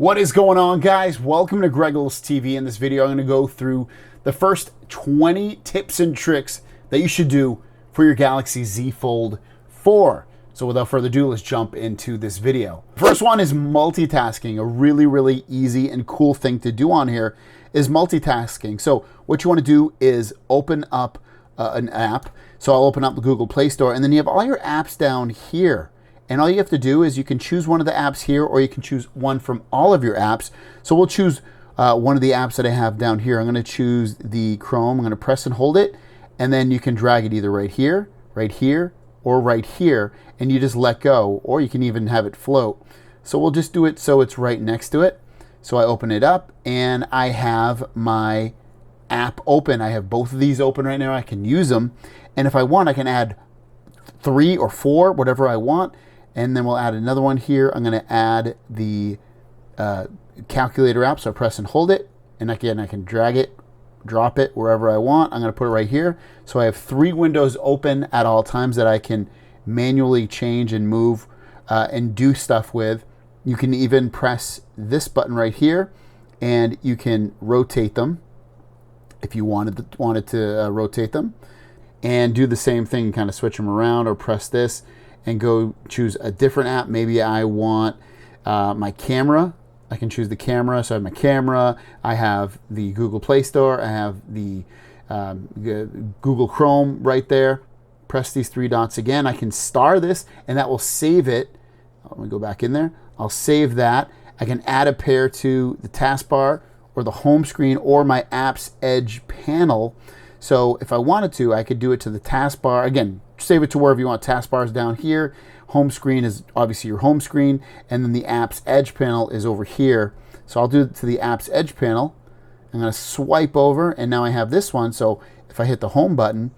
What is going on, guys? Welcome to Greggles TV. In this video, I'm going to go through the first 20 tips and tricks that you should do for your Galaxy Z Fold 4. So without further ado, let's jump into this video. First one is multitasking. A really easy and cool thing to do on here is multitasking. So what you want to do is open up an app. So I'll open up the Google Play Store, and then you have all your apps down here. And all you have to do is you can choose one of the apps here, or you can choose one from all of your apps. So we'll choose one of the apps that I have down here. I'm going to choose the Chrome. I'm going to press and hold it, and then you can drag it either right here, or right here, and you just let go, or you can even have it float. So we'll just do it so it's right next to it. So I open it up, and I have my app open. I have both of these open right now. I can use them, and if I want, I can add 3 or 4, whatever I want. And then we'll add another one here. I'm going to add the calculator app. So I press and hold it. And again, I can drag it, drop it wherever I want. I'm going to put it right here. So I have 3 windows open at all times that I can manually change and move and do stuff with. You can even press this button right here, and you can rotate them if you wanted to rotate them. And do the same thing, kind of switch them around, or press this and go choose a different app. Maybe I want my camera. I can choose the camera. So I have my camera. I have the Google Play Store. I have the Google Chrome right there. Press these 3 dots again. I can star this, and that will save it. Let me go back in there. I'll save that. I can add a pair to the taskbar or the home screen or my app's edge panel. So if I wanted to, I could do it to the taskbar. Again, save it to wherever you want. Taskbar is down here. Home screen is obviously your home screen. And then the app's edge panel is over here. So I'll do it to the app's edge panel. I'm going to swipe over, and now I have this one. So if I hit the home button,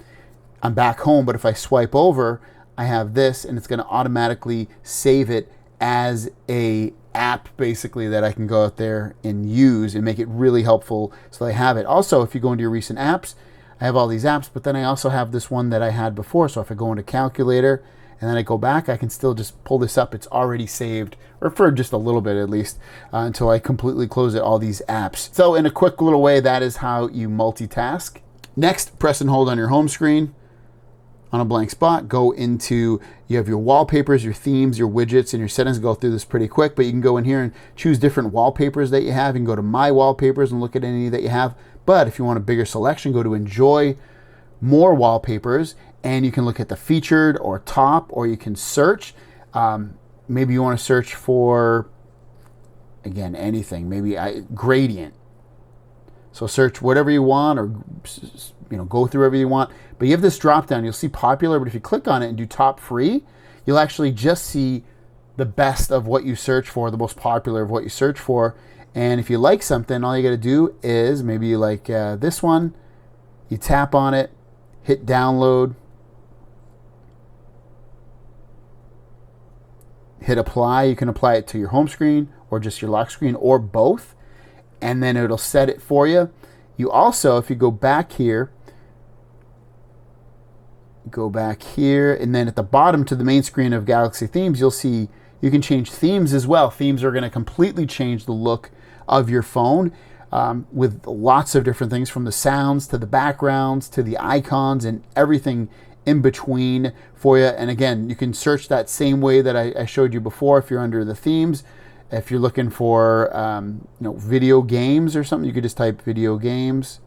I'm back home. But if I swipe over, I have this, and it's going to automatically save it as a app, basically, that I can go out there and use and make it really helpful so I have it. Also, if you go into your recent apps, I have all these apps, but then I also have this one that I had before. So if I go into calculator and then I go back, I can still just pull this up. It's already saved, or for just a little bit at least, until I completely close it, all these apps. So in a quick little way, that is how you multitask. Next, press and hold on your home screen on a blank spot. Go into, you have your wallpapers, your themes, your widgets, and your settings. Go through this pretty quick, but you can go in here and choose different wallpapers that you have. You can go to My Wallpapers and look at any that you have. But if you want a bigger selection, go to Enjoy More Wallpapers, and you can look at the featured or top, or you can search. Maybe you want to search for, again, anything, maybe gradient. So search whatever you want, or go through whatever you want. But you have this drop down. You'll see popular, but if you click on it and do top free, you'll actually just see the best of what you search for, the most popular of what you search for. And if you like something, all you got to do is, maybe you like this one, you tap on it, hit download, hit apply. You can apply it to your home screen or just your lock screen, or both, and then it'll set it for you. You also, if you go back here, and then at the bottom to the main screen of Galaxy Themes, you'll see you can change themes as well. Themes are going to completely change the look of your phone with lots of different things, from the sounds to the backgrounds to the icons and everything in between for you. And again, you can search that same way that I showed you before. If you're under the themes, if you're looking for video games or something, you could just type video games,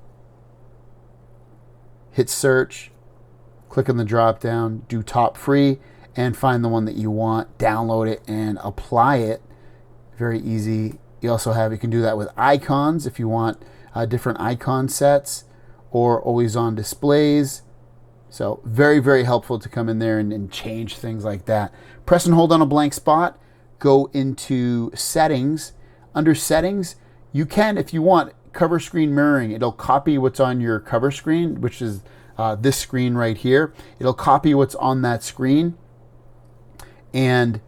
hit search, click on the drop down, do top free, and find the one that you want, download it, and apply it. Very easy. You also have, you can do that with icons if you want different icon sets, or always on displays. So very helpful to come in there and change things like that. Press and hold on a blank spot, go into settings. Under settings, you can, if you want, cover screen mirroring. It'll copy what's on your cover screen, which is this screen right here. It'll copy what's on that screen and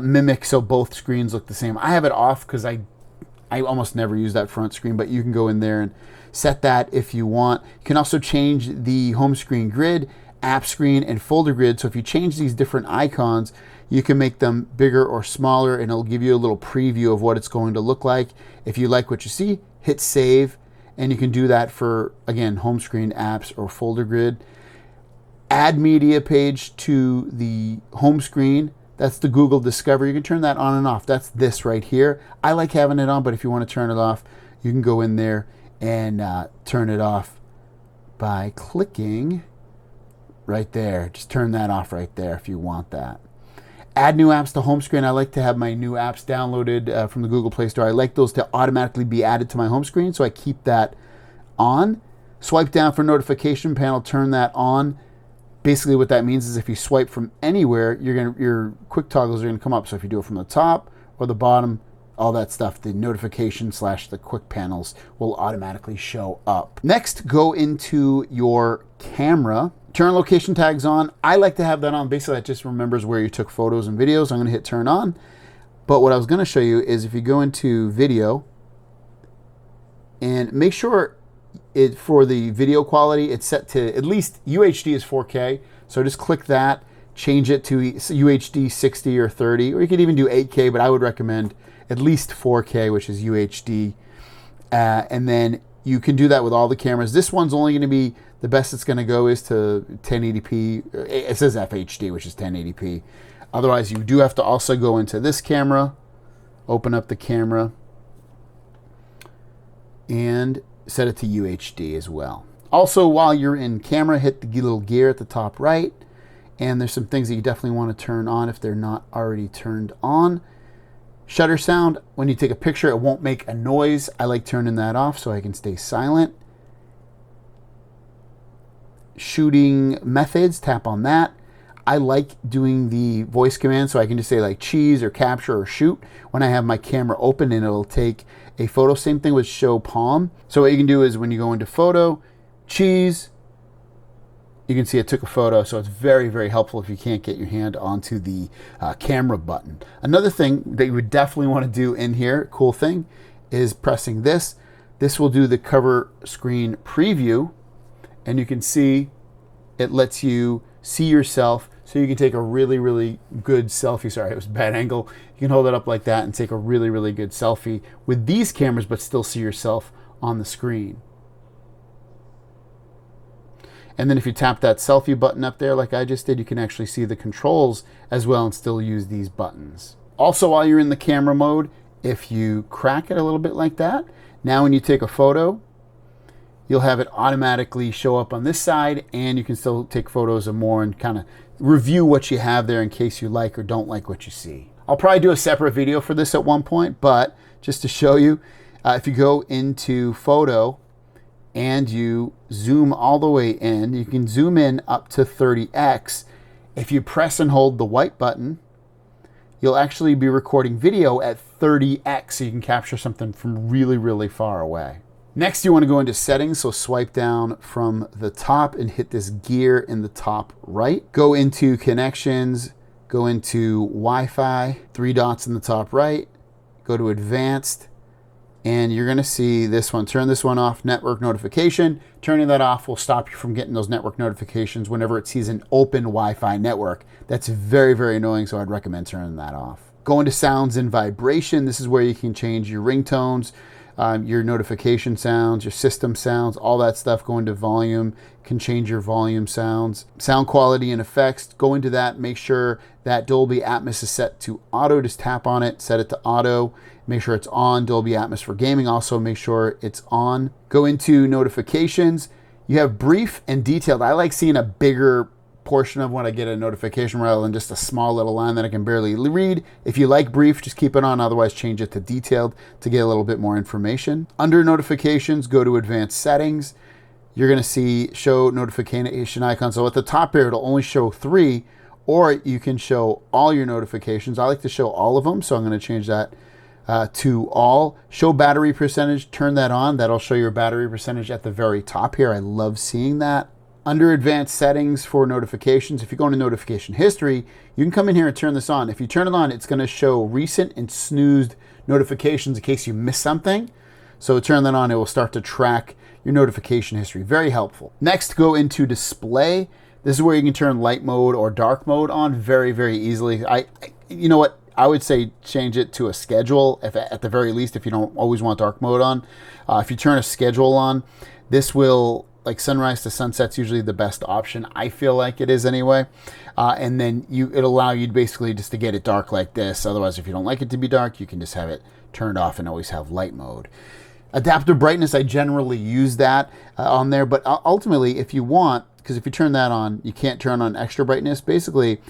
mimic so both screens look the same. I have it off because I almost never use that front screen, but you can go in there and set that if you want. You can also change the home screen grid, app screen, and folder grid. So if you change these different icons, You can make them bigger or smaller, and it'll give you a little preview of what it's going to look like. If you like what you see, hit save, and you can do that for, again, home screen, apps, or folder grid. Add media page to the home screen. That's the Google Discover. You can turn that on and off. That's this right here. I like having it on, but if you want to turn it off, you can go in there and turn it off by clicking right there. Just turn that off right there if you want that. Add new apps to home screen. I like to have my new apps downloaded from the Google Play Store. I like those to automatically be added to my home screen, so I keep that on. Swipe down for notification panel, turn that on. Basically what that means is if you swipe from anywhere, your quick toggles are going to come up. So if you do it from the top or the bottom, all that stuff, the notification / the quick panels will automatically show up. Next, go into your camera. Turn location tags on. I like to have that on. Basically, that just remembers where you took photos and videos. I'm going to hit turn on. But what I was going to show you is if you go into video and make sure for the video quality, it's set to at least UHD is 4K. So just click that, change it to UHD 60 or 30, or you could even do 8K, but I would recommend at least 4K, which is UHD. And then you can do that with all the cameras. This one's only going to be, the best it's going to go is to 1080p. It says FHD, which is 1080p. Otherwise, you do have to also go into this camera, open up the camera, and set it to UHD as well. Also, while you're in camera, hit the little gear at the top right, and there's some things that you definitely want to turn on if they're not already turned on. Shutter sound, when you take a picture, it won't make a noise. I like turning that off so I can stay silent. Shooting methods, tap on that. I like doing the voice command so I can just say like cheese or capture or shoot when I have my camera open, and it'll take a photo. Same thing with show palm. So what you can do is when you go into photo, cheese, you can see it took a photo. So it's very, very helpful if you can't get your hand onto the camera button. Another thing that you would definitely want to do in here, cool thing, is pressing this. This will do the cover screen preview, and you can see it lets you see yourself, so you can take a really, really good selfie. Sorry, it was a bad angle. You can hold it up like that and take a really, really good selfie with these cameras, but still see yourself on the screen. And then if you tap that selfie button up there like I just did, you can actually see the controls as well and still use these buttons. Also, while you're in the camera mode, if you crack it a little bit like that, now when you take a photo, you'll have it automatically show up on this side, and you can still take photos of more and kind of review what you have there in case you like or don't like what you see. I'll probably do a separate video for this at one point, but just to show you, if you go into photo and you zoom all the way in, you can zoom in up to 30x. If you press and hold the white button, you'll actually be recording video at 30x, so you can capture something from really, really far away. Next, you want to go into settings, so swipe down from the top and hit this gear in the top right. Go into connections, go into Wi-Fi, 3 dots in the top right, go to advanced, and you're going to see this one. Turn this one off, network notification. Turning that off will stop you from getting those network notifications whenever it sees an open Wi-Fi network. That's very, very annoying, so I'd recommend turning that off. Go into sounds and vibration. This is where you can change your ringtones, your notification sounds, your system sounds, all that stuff. Go into volume, can change your volume sounds. Sound quality and effects, go into that. Make sure that Dolby Atmos is set to auto. Just tap on it, set it to auto. Make sure it's on. Dolby Atmos for gaming, also make sure it's on. Go into notifications. You have brief and detailed. I like seeing a bigger portion of when I get a notification rather than just a small little line that I can barely read. If you like brief, just keep it on. Otherwise, change it to detailed to get a little bit more information. Under notifications, go to advanced settings. You're going to see show notification icon. So at the top here, it'll only show 3, or you can show all your notifications. I like to show all of them, so I'm going to change that to all. Show battery percentage, turn that on. That'll show your battery percentage at the very top here. I love seeing that. Under advanced settings for notifications, if you go into notification history, you can come in here and turn this on. If you turn it on, it's going to show recent and snoozed notifications in case you miss something. So turn that on, it will start to track your notification history. Very helpful. Next, go into display. This is where you can turn light mode or dark mode on very, very easily. You know what? I would say change it to a schedule, if at the very least, if you don't always want dark mode on. If you turn a schedule on, this will, like sunrise to sunset's usually the best option. I feel like it is anyway. And then it'll allow you basically just to get it dark like this. Otherwise, if you don't like it to be dark, you can just have it turned off and always have light mode. Adaptive brightness, I generally use that on there, but ultimately, if you want, because if you turn that on, you can't turn on extra brightness. Basically,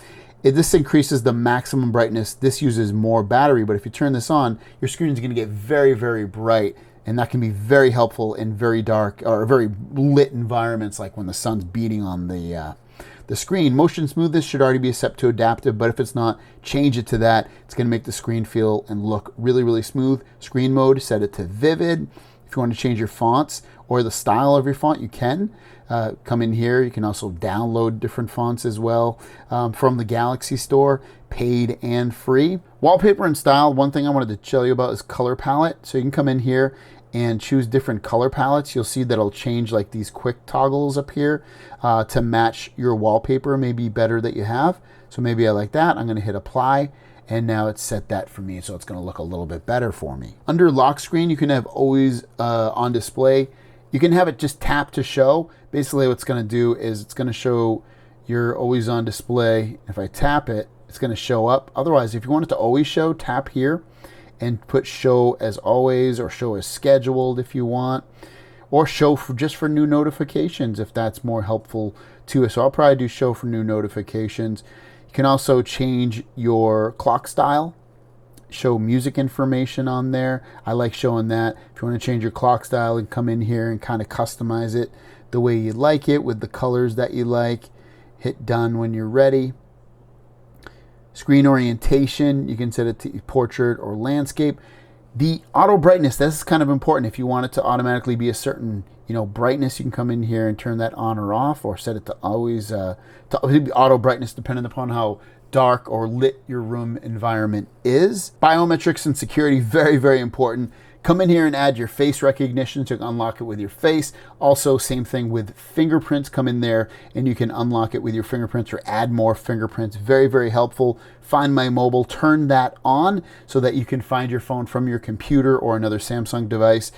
this increases the maximum brightness. This uses more battery, but if you turn this on, your screen is going to get very, very bright, and that can be very helpful in very dark or very lit environments, like when the sun's beating on the screen. Motion smoothness should already be set to adaptive, but if it's not, change it to that. It's going to make the screen feel and look really, really smooth. Screen mode, set it to vivid. If you want to change your fonts or the style of your font, you can. Come in here. You can also download different fonts as well from the Galaxy Store, paid and free. Wallpaper and style, one thing I wanted to tell you about is color palette. So you can come in here and choose different color palettes. You'll see that it'll change like these quick toggles up here to match your wallpaper, maybe better that you have. So maybe I like that. I'm going to hit apply, and now it's set that for me, so it's going to look a little bit better for me. Under lock screen, you can have always on display. You can have it just tap to show. Basically what it's going to do is it's going to show your always on display. If I tap it, it's going to show up. Otherwise, if you want it to always show, tap here and put show as always, or show as scheduled if you want, or show just for new notifications if that's more helpful to us. So I'll probably do show for new notifications. You can also change your clock style, show music information on there. I like showing that. If you want to change your clock style, and come in here and kind of customize it the way you like it with the colors that you like. Hit done when you're ready. Screen orientation, you can set it to portrait or landscape. The auto brightness, this is kind of important. If you want it to automatically be a certain brightness, you can come in here and turn that on or off, or set it to always to auto brightness depending upon how dark or lit your room environment is. Biometrics and security, very, very important. Come in here and add your face recognition to unlock it with your face. Also, same thing with fingerprints. Come in there and you can unlock it with your fingerprints or add more fingerprints. Very, very helpful. Find My Mobile, turn that on so that you can find your phone from your computer or another Samsung device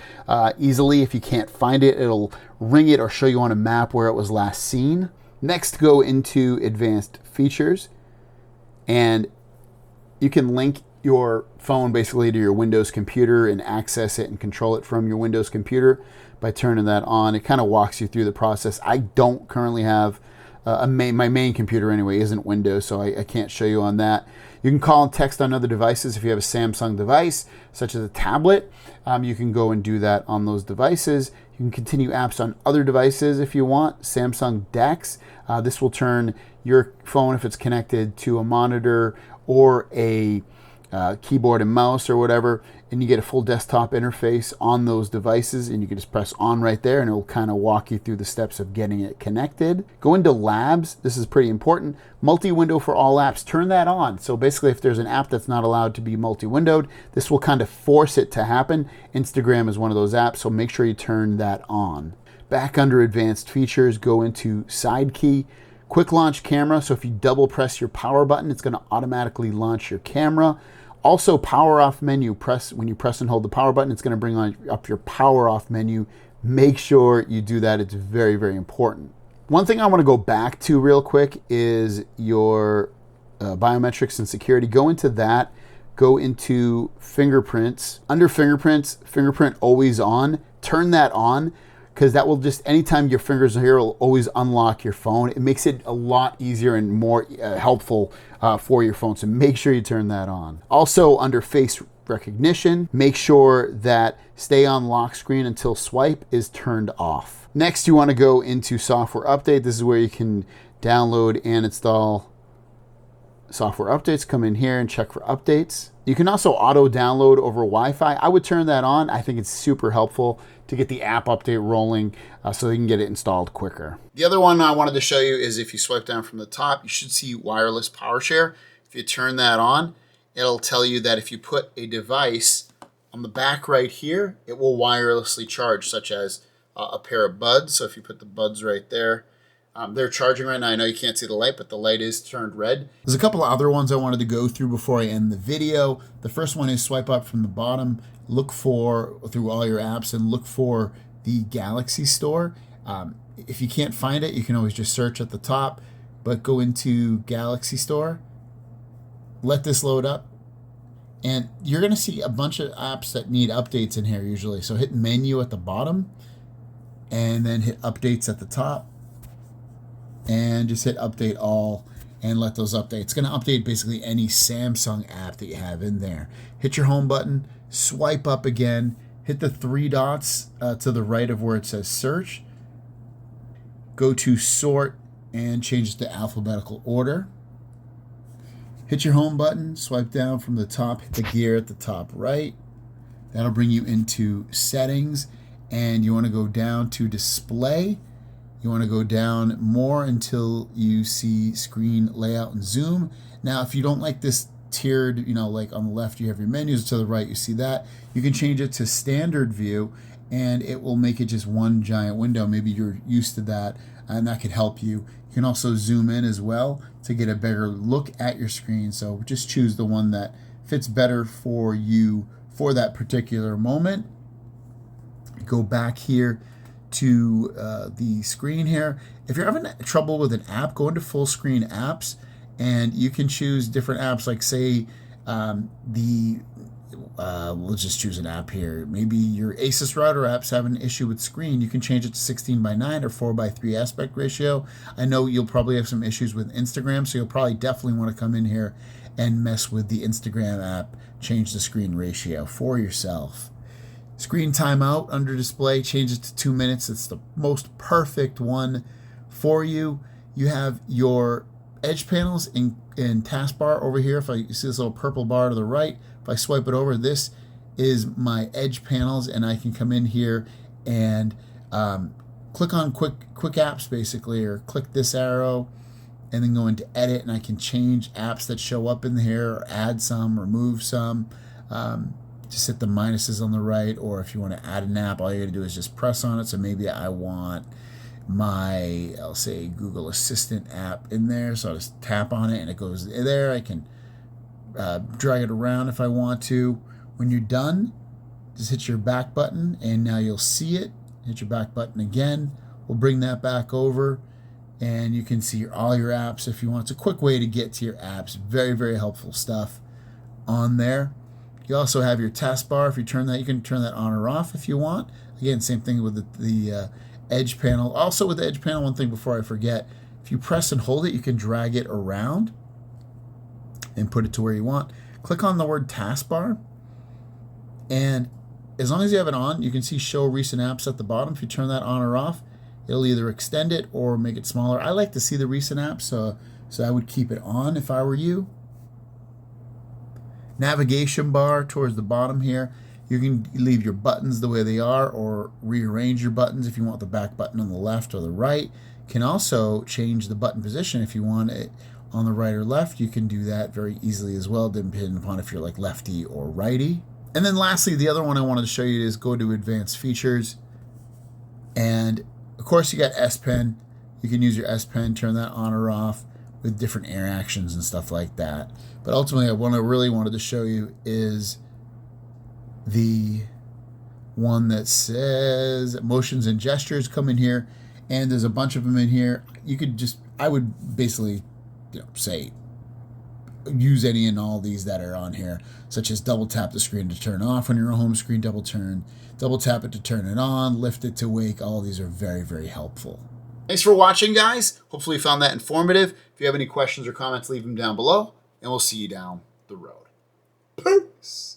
easily. If you can't find it, it'll ring it or show you on a map where it was last seen. Next, go into advanced features, and you can link your phone basically to your Windows computer and access it and control it from your Windows computer by turning that on. It kind of walks you through the process. I don't currently have my main computer anyway isn't Windows, so I can't show you on that. You can call and text on other devices. If you have a Samsung device, such as a tablet, you can go and do that on those devices. You can continue apps on other devices if you want. Samsung DeX. This will turn your phone, if it's connected to a monitor or a keyboard and mouse or whatever, and you get a full desktop interface on those devices, and you can just press on right there and it'll kind of walk you through the steps of getting it connected. Go into labs. This is pretty important. Multi-window for all apps, turn that on. So basically if there's an app that's not allowed to be multi-windowed, this will kind of force it to happen. Instagram is one of those apps, so make sure you turn that on. Back under advanced features, go into side key. Quick launch camera, so if you double press your power button, it's going to automatically launch your camera. Also, power off menu, when you press and hold the power button, it's going to bring up your power off menu. Make sure you do that. It's very, very important. One thing I want to go back to real quick is your biometrics and security. Go into that. Go into fingerprints. Under fingerprints, fingerprint always on. Turn that on, because that will just, anytime your fingers are here, will always unlock your phone. It makes it a lot easier and more helpful for your phone, so make sure you turn that on. Also, under face recognition, make sure that stay on lock screen until swipe is turned off. Next, you want to go into software update. This is where you can download and install software updates. Come in here and check for updates. You can also auto download over Wi-Fi. I would turn that on. I think it's super helpful to get the app update rolling so you can get it installed quicker. The other one I wanted to show you is if you swipe down from the top, you should see wireless power share. If you turn that on, it'll tell you that if you put a device on the back right here, it will wirelessly charge, such as a pair of buds. So if you put the buds right there, They're charging right now. I know you can't see the light, but the light is turned red. There's a couple of other ones I wanted to go through before I end the video. The first one is swipe up from the bottom, look for, through all your apps, and look for the Galaxy Store. If you can't find it, you can always just search at the top, but go into Galaxy Store, let this load up, and you're going to see a bunch of apps that need updates in here usually. So hit menu at the bottom, and then hit updates at the top, and just hit update all and let those update. It's going to update basically any Samsung app that you have in there. Hit your home button, swipe up again, hit the three dots to the right of where it says search, go to sort and change it to alphabetical order. Hit your home button, swipe down from the top, hit the gear at the top right. That'll bring you into settings, and you want to go down to display. You want to go down more until you see screen layout and zoom. Now, if you don't like this tiered, like on the left you have your menus, to the right you see that, you can change it to standard view, and it will make it just one giant window. Maybe you're used to that, and that could help you. You can also zoom in as well to get a better look at your screen. So just choose the one that fits better for you for that particular moment. Go back here to the screen here. If you're having trouble with an app, go into full screen apps, and you can choose different apps, like say let's just choose an app here. Maybe your Asus router apps have an issue with screen. You can change it to 16:9 or 4:3 aspect ratio. I know you'll probably have some issues with Instagram, so you'll probably definitely want to come in here and mess with the Instagram app, change the screen ratio for yourself. Screen timeout under display, change it to 2 minutes. It's the most perfect one for you. You have your edge panels in Taskbar over here. If you see this little purple bar to the right, if I swipe it over, this is my edge panels, and I can come in here and click on quick apps basically, or click this arrow and then go into edit, and I can change apps that show up in here, or add some, remove some. Just hit the minuses on the right, or if you want to add an app, all you got to do is just press on it. So maybe I want my, I'll say Google Assistant app in there. So I'll just tap on it and it goes there. I can drag it around if I want to. When you're done, just hit your back button, and now you'll see it. Hit your back button again. We'll bring that back over, and you can see all your apps if you want. It's a quick way to get to your apps. Very, very helpful stuff on there. You also have your taskbar. If you turn that, you can turn that on or off if you want. Again, same thing with the edge panel. Also with the edge panel, one thing before I forget, if you press and hold it, you can drag it around and put it to where you want. Click on the word taskbar, and as long as you have it on, you can see show recent apps at the bottom. If you turn that on or off, it'll either extend it or make it smaller. I like to see the recent apps, so I would keep it on if I were you. Navigation bar towards the bottom here. You can leave your buttons the way they are, or rearrange your buttons if you want the back button on the left or the right. You can also change the button position if you want it on the right or left. You can do that very easily as well, depending upon if you're like lefty or righty. And then lastly, the other one I wanted to show you is go to advanced features. And of course you got S Pen. You can use your S Pen, turn that on or off with different air actions and stuff like that. But ultimately, what I really wanted to show you is the one that says motions and gestures. Come in here, and there's a bunch of them in here. You could just, I would basically, say, use any and all these that are on here, such as double tap the screen to turn off on your home screen, double tap it to turn it on, lift it to wake. All these are very, very helpful. Thanks for watching, guys. Hopefully you found that informative. If you have any questions or comments, leave them down below, and we'll see you down the road. Peace.